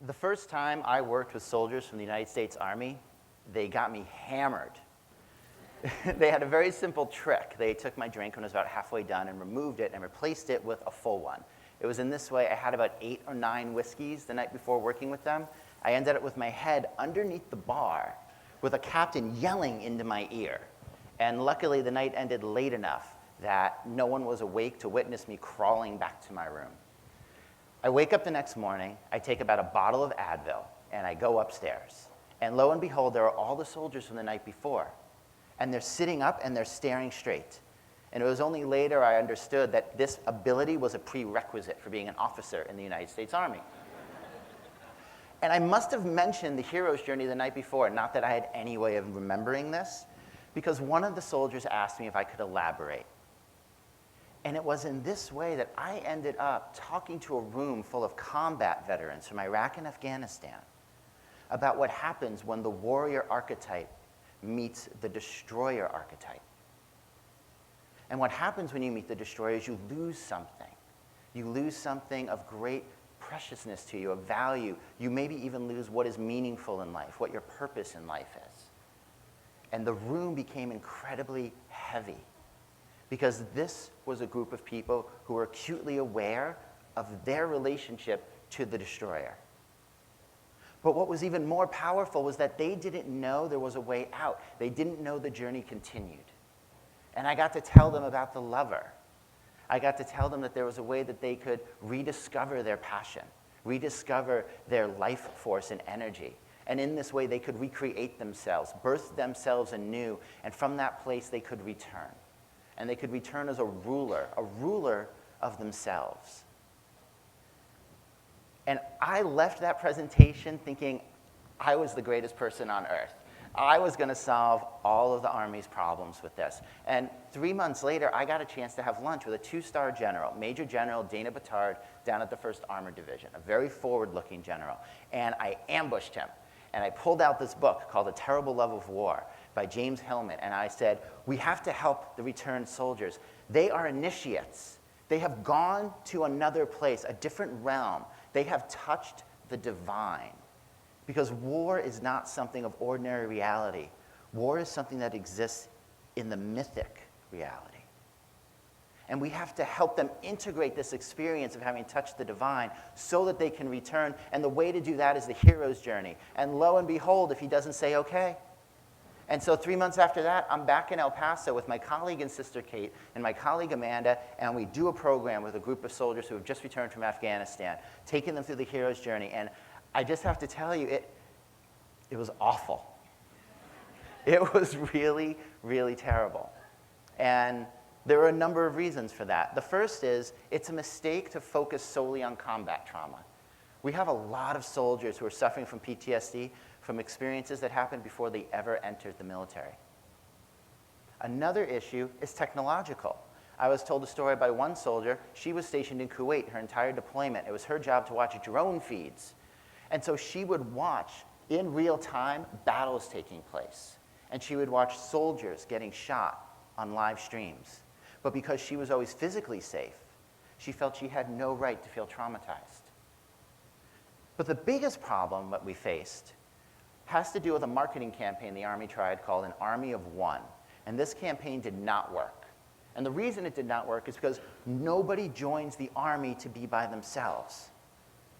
The first time I worked with soldiers from the United States Army, they got me hammered. They had a very simple trick. They took my drink when it was about halfway done and removed it and replaced it with a full one. It was in this way. I had about 8 or 9 whiskeys the night before working with them. I ended up with my head underneath the bar with a captain yelling into my ear. And luckily, the night ended late enough that no one was awake to witness me crawling back to my room. I wake up the next morning, I take about a bottle of Advil, and I go upstairs. And lo and behold, there are all the soldiers from the night before. And they're sitting up and they're staring straight. And it was only later I understood that this ability was a prerequisite for being an officer in the United States Army. And I must have mentioned the hero's journey the night before, not that I had any way of remembering this, because one of the soldiers asked me if I could elaborate. And it was in this way that I ended up talking to a room full of combat veterans from Iraq and Afghanistan about what happens when the warrior archetype meets the destroyer archetype. And what happens when you meet the destroyer is you lose something. You lose something of great preciousness to you, of value. You maybe even lose what is meaningful in life, what your purpose in life is. And the room became incredibly heavy because this was a group of people who were acutely aware of their relationship to the destroyer. But what was even more powerful was that they didn't know there was a way out. They didn't know the journey continued. And I got to tell them about the lover. I got to tell them that there was a way that they could rediscover their passion, rediscover their life force and energy. And in this way, they could recreate themselves, birth themselves anew, and from that place, they could return. And they could return as a ruler of themselves. And I left that presentation thinking I was the greatest person on earth. I was going to solve all of the Army's problems with this. And 3 months later, I got a chance to have lunch with a 2-star general, Major General Dana Batard, down at the 1st Armored Division, a very forward-looking general. And I ambushed him. And I pulled out this book called A Terrible Love of War by James Hillman. And I said, we have to help the returned soldiers. They are initiates. They have gone to another place, a different realm. They have touched the divine. Because war is not something of ordinary reality. War is something that exists in the mythic reality. And we have to help them integrate this experience of having touched the divine so that they can return. And the way to do that is the hero's journey. And lo and behold, if he doesn't say okay. And so 3 months after that, I'm back in El Paso with my colleague and sister Kate and my colleague Amanda, and we do a program with a group of soldiers who have just returned from Afghanistan, taking them through the hero's journey. And I just have to tell you, it was awful. It was really, really terrible. And there are a number of reasons for that. The first is it's a mistake to focus solely on combat trauma. We have a lot of soldiers who are suffering from PTSD from experiences that happened before they ever entered the military. Another issue is technological. I was told a story by one soldier. She was stationed in Kuwait her entire deployment. It was her job to watch drone feeds. And so she would watch, in real time, battles taking place. And she would watch soldiers getting shot on live streams. But because she was always physically safe, she felt she had no right to feel traumatized. But the biggest problem that we faced has to do with a marketing campaign the Army tried called an Army of One. And this campaign did not work. And the reason it did not work is because nobody joins the Army to be by themselves.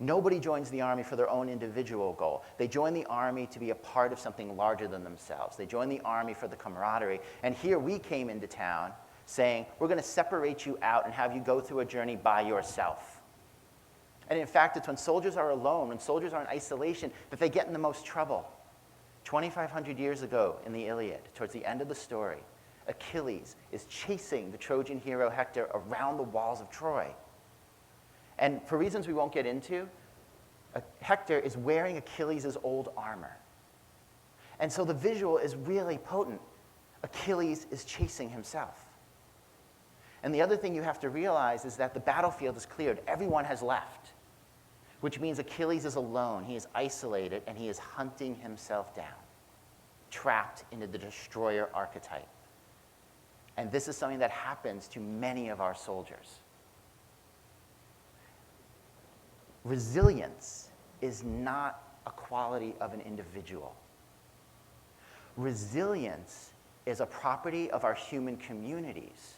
Nobody joins the Army for their own individual goal. They join the Army to be a part of something larger than themselves. They join the Army for the camaraderie. And here we came into town saying, we're going to separate you out and have you go through a journey by yourself. And in fact, it's when soldiers are alone, when soldiers are in isolation, that they get in the most trouble. 2,500 years ago in the Iliad, towards the end of the story, Achilles is chasing the Trojan hero Hector around the walls of Troy. And for reasons we won't get into, Hector is wearing Achilles' old armor. And so the visual is really potent. Achilles is chasing himself. And the other thing you have to realize is that the battlefield is cleared. Everyone has left, which means Achilles is alone. He is isolated, and he is hunting himself down, trapped into the destroyer archetype. And this is something that happens to many of our soldiers. Resilience is not a quality of an individual. Resilience is a property of our human communities.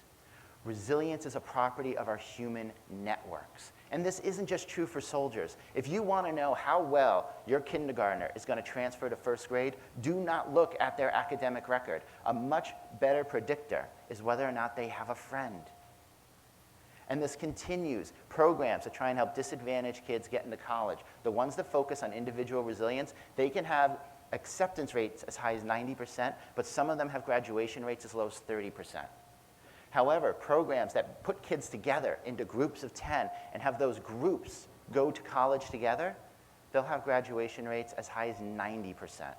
Resilience is a property of our human networks. And this isn't just true for soldiers. If you want to know how well your kindergartner is going to transfer to first grade, do not look at their academic record. A much better predictor is whether or not they have a friend. And this continues. Programs that try and help disadvantaged kids get into college, the ones that focus on individual resilience, they can have acceptance rates as high as 90%, but some of them have graduation rates as low as 30%. However, programs that put kids together into groups of 10 and have those groups go to college together, they'll have graduation rates as high as 90%.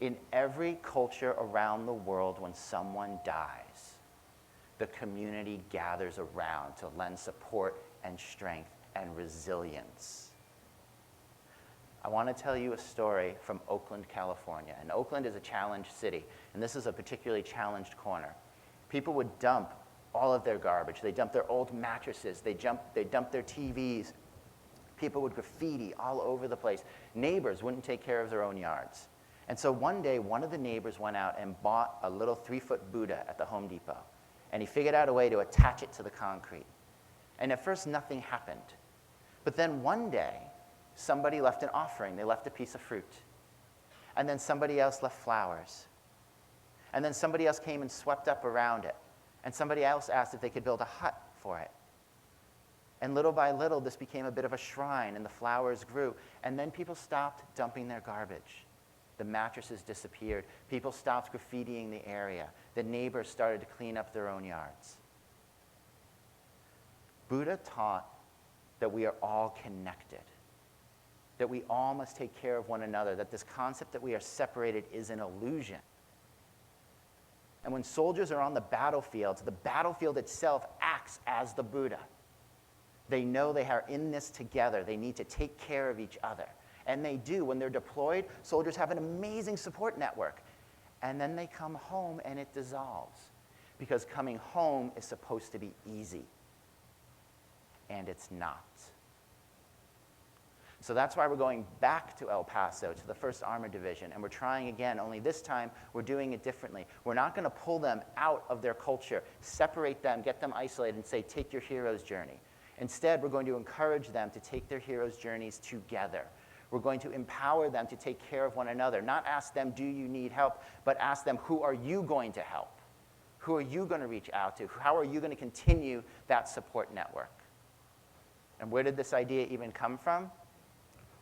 In every culture around the world, when someone dies, the community gathers around to lend support and strength and resilience. I want to tell you a story from Oakland, California. And Oakland is a challenged city, and this is a particularly challenged corner. People would dump all of their garbage. They dumped their old mattresses. They dumped their TVs. People would graffiti all over the place. Neighbors wouldn't take care of their own yards. And so one day, one of the neighbors went out and bought a little 3-foot Buddha at the Home Depot. And he figured out a way to attach it to the concrete. And at first, nothing happened. But then one day, somebody left an offering. They left a piece of fruit. And then somebody else left flowers. And then somebody else came and swept up around it. And somebody else asked if they could build a hut for it. And little by little, this became a bit of a shrine, and the flowers grew. And then people stopped dumping their garbage. The mattresses disappeared. People stopped graffitiing the area. The neighbors started to clean up their own yards. Buddha taught that we are all connected, that we all must take care of one another, that this concept that we are separated is an illusion. And when soldiers are on the battlefield itself acts as the Buddha. They know they are in this together. They need to take care of each other. And they do. When they're deployed, soldiers have an amazing support network. And then they come home and it dissolves. Because coming home is supposed to be easy. And it's not. So that's why we're going back to El Paso, to the 1st Armored Division, and we're trying again, only this time we're doing it differently. We're not going to pull them out of their culture, separate them, get them isolated, and say, take your hero's journey. Instead, we're going to encourage them to take their hero's journeys together. We're going to empower them to take care of one another, not ask them, do you need help, but ask them, who are you going to help? Who are you going to reach out to? How are you going to continue that support network? And where did this idea even come from?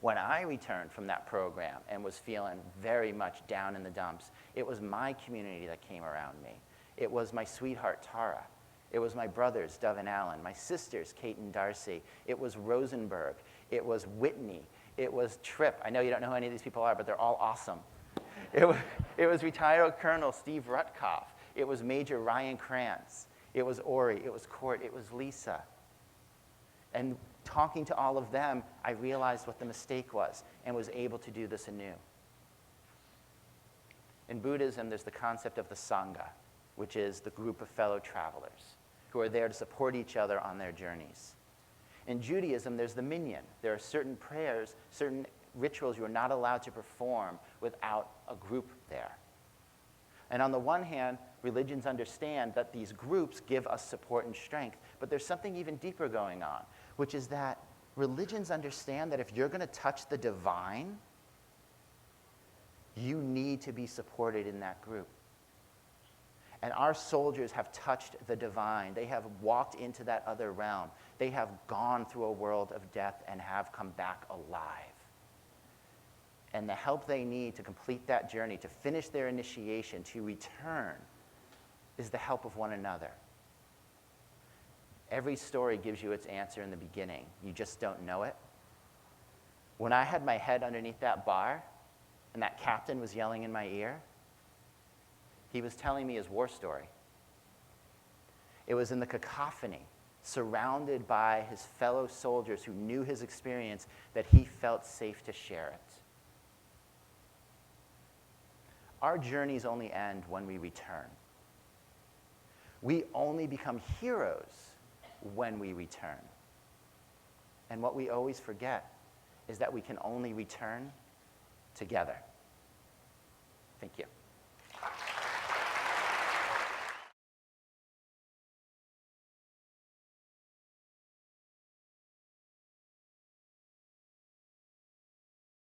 When I returned from that program and was feeling very much down in the dumps, it was my community that came around me. It was my sweetheart, Tara. It was my brothers, Dove and Alan, my sisters, Kate and Darcy. It was Rosenberg. It was Whitney. It was Tripp. I know you don't know who any of these people are, but they're all awesome. It was retired Colonel Steve Rutkoff. It was Major Ryan Krantz. It was Ori. It was Court. It was Lisa. And talking to all of them, I realized what the mistake was and was able to do this anew. In Buddhism, there's the concept of the Sangha, which is the group of fellow travelers who are there to support each other on their journeys. In Judaism, there's the minyan. There are certain prayers, certain rituals you are not allowed to perform without a group there. And on the one hand, religions understand that these groups give us support and strength, but there's something even deeper going on, which is that religions understand that if you're going to touch the divine, you need to be supported in that group. And our soldiers have touched the divine. They have walked into that other realm. They have gone through a world of death and have come back alive. And the help they need to complete that journey, to finish their initiation, to return, is the help of one another. Every story gives you its answer in the beginning. You just don't know it. When I had my head underneath that bar and that captain was yelling in my ear, he was telling me his war story. It was in the cacophony, surrounded by his fellow soldiers who knew his experience, that he felt safe to share it. Our journeys only end when we return. We only become heroes when we return. And what we always forget is that we can only return together. Thank you.